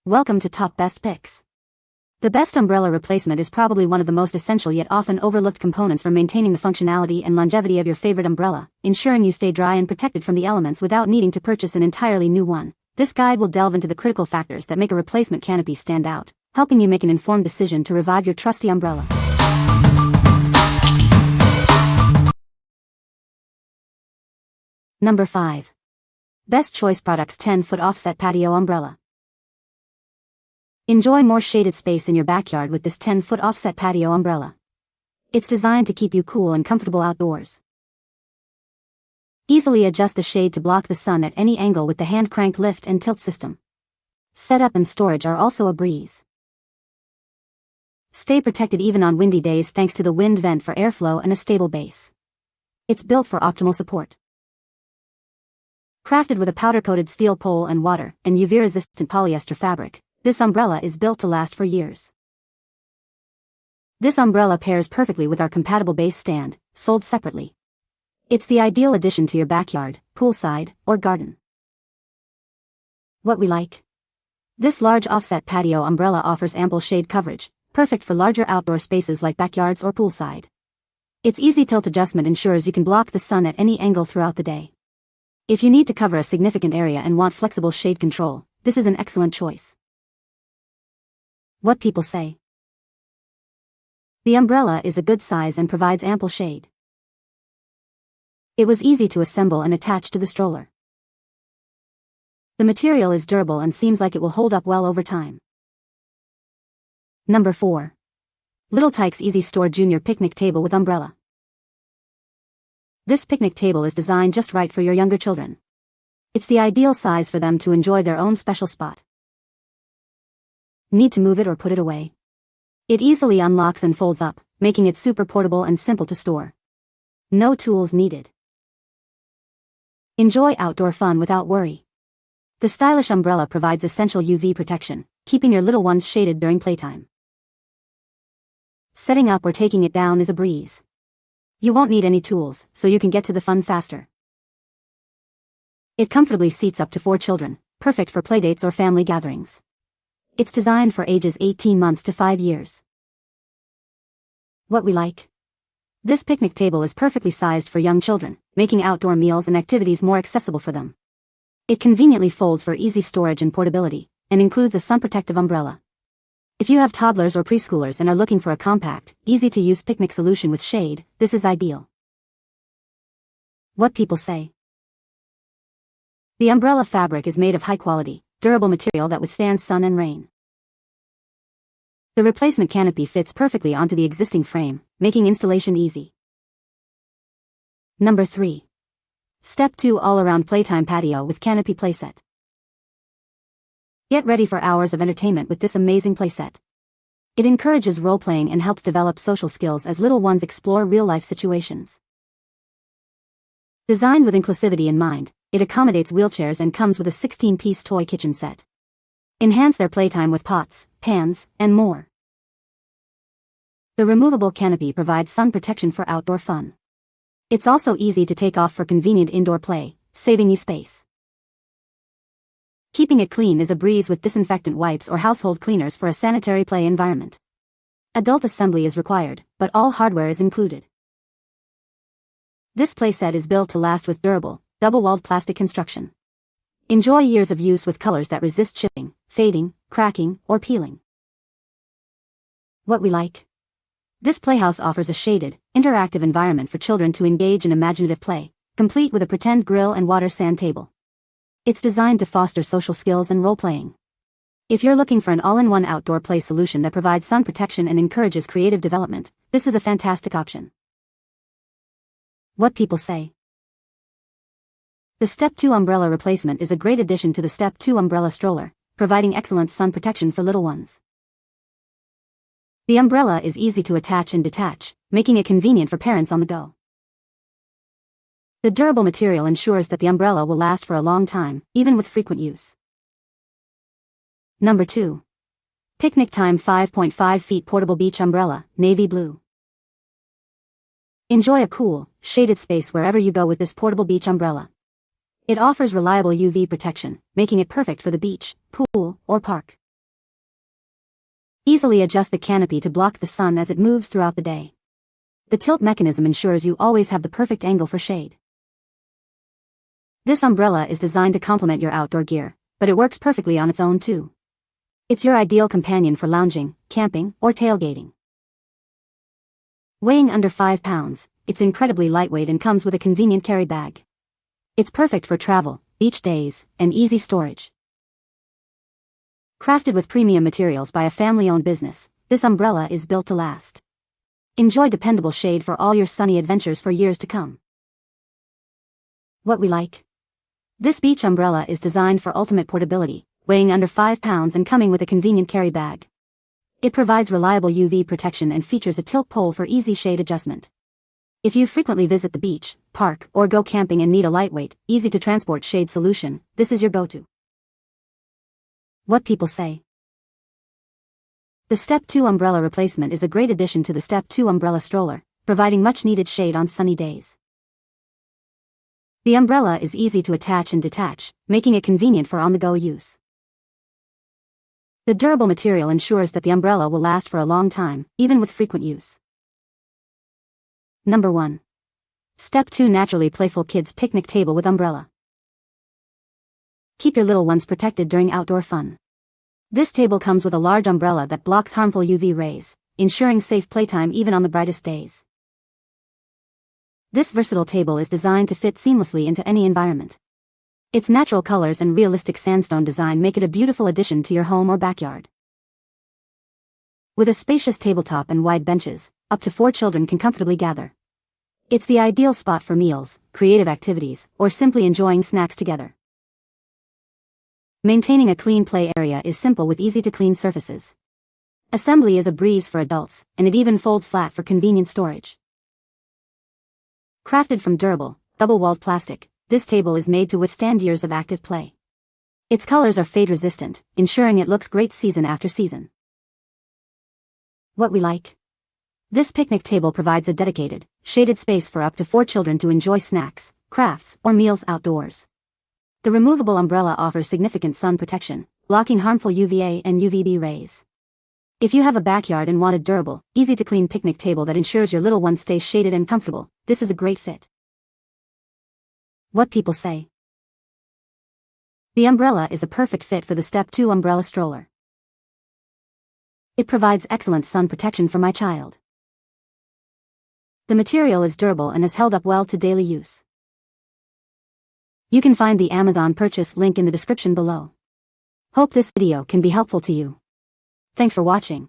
Welcome to Top Best Picks. The best umbrella replacement is probably one of the most essential yet often overlooked components for maintaining the functionality and longevity of your favorite umbrella, ensuring you stay dry and protected from the elements without needing to purchase an entirely new one. This guide will delve into the critical factors that make a replacement canopy stand out, helping you make an informed decision to revive your trusty umbrella. Number 5. Best Choice Products 10-foot Offset Patio Umbrella. Enjoy more shaded space in your backyard with this 10-foot offset patio umbrella. It's designed to keep you cool and comfortable outdoors. Easily adjust the shade to block the sun at any angle with the hand crank lift and tilt system. Setup and storage are also a breeze. Stay protected even on windy days thanks to the wind vent for airflow and a stable base. It's built for optimal support. Crafted with a powder-coated steel pole and water and UV-resistant polyester fabric, this umbrella is built to last for years. This umbrella pairs perfectly with our compatible base stand, sold separately. It's the ideal addition to your backyard, poolside, or garden. What we like? This large offset patio umbrella offers ample shade coverage, perfect for larger outdoor spaces like backyards or poolside. Its easy tilt adjustment ensures you can block the sun at any angle throughout the day. If you need to cover a significant area and want flexible shade control, this is an excellent choice. What people say. The umbrella is a good size and provides ample shade. It was easy to assemble and attach to the stroller. The material is durable and seems like it will hold up well over time. Number 4. Little Tikes Easy Store Junior Picnic Table with Umbrella. This picnic table is designed just right for your younger children. It's the ideal size for them to enjoy their own special spot. Need to move it or put it away? It easily unlocks and folds up, making it super portable and simple to store. No tools needed. Enjoy outdoor fun without worry. The stylish umbrella provides essential UV protection, keeping your little ones shaded during playtime. Setting up or taking it down is a breeze. You won't need any tools, so you can get to the fun faster. It comfortably seats up to 4 children, perfect for playdates or family gatherings. It's designed for ages 18 months to 5 years. What we like? This picnic table is perfectly sized for young children, making outdoor meals and activities more accessible for them. It conveniently folds for easy storage and portability, and includes a sun-protective umbrella. If you have toddlers or preschoolers and are looking for a compact, easy-to-use picnic solution with shade, this is ideal. What people say. The umbrella fabric is made of high-quality, durable material that withstands sun and rain. The replacement canopy fits perfectly onto the existing frame, making installation easy. Number 3. Step 2 All-Around Playtime Patio with Canopy Playset. Get ready for hours of entertainment with this amazing playset. It encourages role-playing and helps develop social skills as little ones explore real-life situations. Designed with inclusivity in mind, it accommodates wheelchairs and comes with a 16-piece toy kitchen set. Enhance their playtime with pots, pans, and more. The removable canopy provides sun protection for outdoor fun. It's also easy to take off for convenient indoor play, saving you space. Keeping it clean is a breeze with disinfectant wipes or household cleaners for a sanitary play environment. Adult assembly is required, but all hardware is included. This playset is built to last with durable, double-walled plastic construction. Enjoy years of use with colors that resist chipping, fading, cracking, or peeling. What we like? This playhouse offers a shaded, interactive environment for children to engage in imaginative play, complete with a pretend grill and water sand table. It's designed to foster social skills and role-playing. If you're looking for an all-in-one outdoor play solution that provides sun protection and encourages creative development, this is a fantastic option. What people say. The Step 2 umbrella replacement is a great addition to the Step 2 umbrella stroller, providing excellent sun protection for little ones. The umbrella is easy to attach and detach, making it convenient for parents on the go. The durable material ensures that the umbrella will last for a long time, even with frequent use. Number 2. Picnic Time 5.5 feet Portable Beach Umbrella, Navy Blue. Enjoy a cool, shaded space wherever you go with this portable beach umbrella. It offers reliable UV protection, making it perfect for the beach, pool, or park. Easily adjust the canopy to block the sun as it moves throughout the day. The tilt mechanism ensures you always have the perfect angle for shade. This umbrella is designed to complement your outdoor gear, but it works perfectly on its own too. It's your ideal companion for lounging, camping, or tailgating. Weighing under 5 pounds, it's incredibly lightweight and comes with a convenient carry bag. It's perfect for travel, beach days, and easy storage. Crafted with premium materials by a family-owned business, this umbrella is built to last. Enjoy dependable shade for all your sunny adventures for years to come. What we like? This beach umbrella is designed for ultimate portability, weighing under 5 pounds and coming with a convenient carry bag. It provides reliable UV protection and features a tilt pole for easy shade adjustment. If you frequently visit the beach, park, or go camping and need a lightweight, easy-to-transport shade solution, this is your go-to. What people say. The Step 2 umbrella replacement is a great addition to the Step 2 umbrella stroller, providing much-needed shade on sunny days. The umbrella is easy to attach and detach, making it convenient for on-the-go use. The durable material ensures that the umbrella will last for a long time, even with frequent use. Number 1. Step 2 Naturally Playful Kids Picnic Table with Umbrella. Keep your little ones protected during outdoor fun. This table comes with a large umbrella that blocks harmful UV rays, ensuring safe playtime even on the brightest days. This versatile table is designed to fit seamlessly into any environment. Its natural colors and realistic sandstone design make it a beautiful addition to your home or backyard. With a spacious tabletop and wide benches, up to 4 children can comfortably gather. It's the ideal spot for meals, creative activities, or simply enjoying snacks together. Maintaining a clean play area is simple with easy-to-clean surfaces. Assembly is a breeze for adults, and it even folds flat for convenient storage. Crafted from durable, double-walled plastic, this table is made to withstand years of active play. Its colors are fade-resistant, ensuring it looks great season after season. What we like? This picnic table provides a dedicated, shaded space for up to 4 children to enjoy snacks, crafts, or meals outdoors. The removable umbrella offers significant sun protection, blocking harmful UVA and UVB rays. If you have a backyard and want a durable, easy-to-clean picnic table that ensures your little ones stay shaded and comfortable, this is a great fit. What people say. The umbrella is a perfect fit for the Step 2 umbrella stroller. It provides excellent sun protection for my child. The material is durable and has held up well to daily use. You can find the Amazon purchase link in the description below. Hope this video can be helpful to you. Thanks for watching.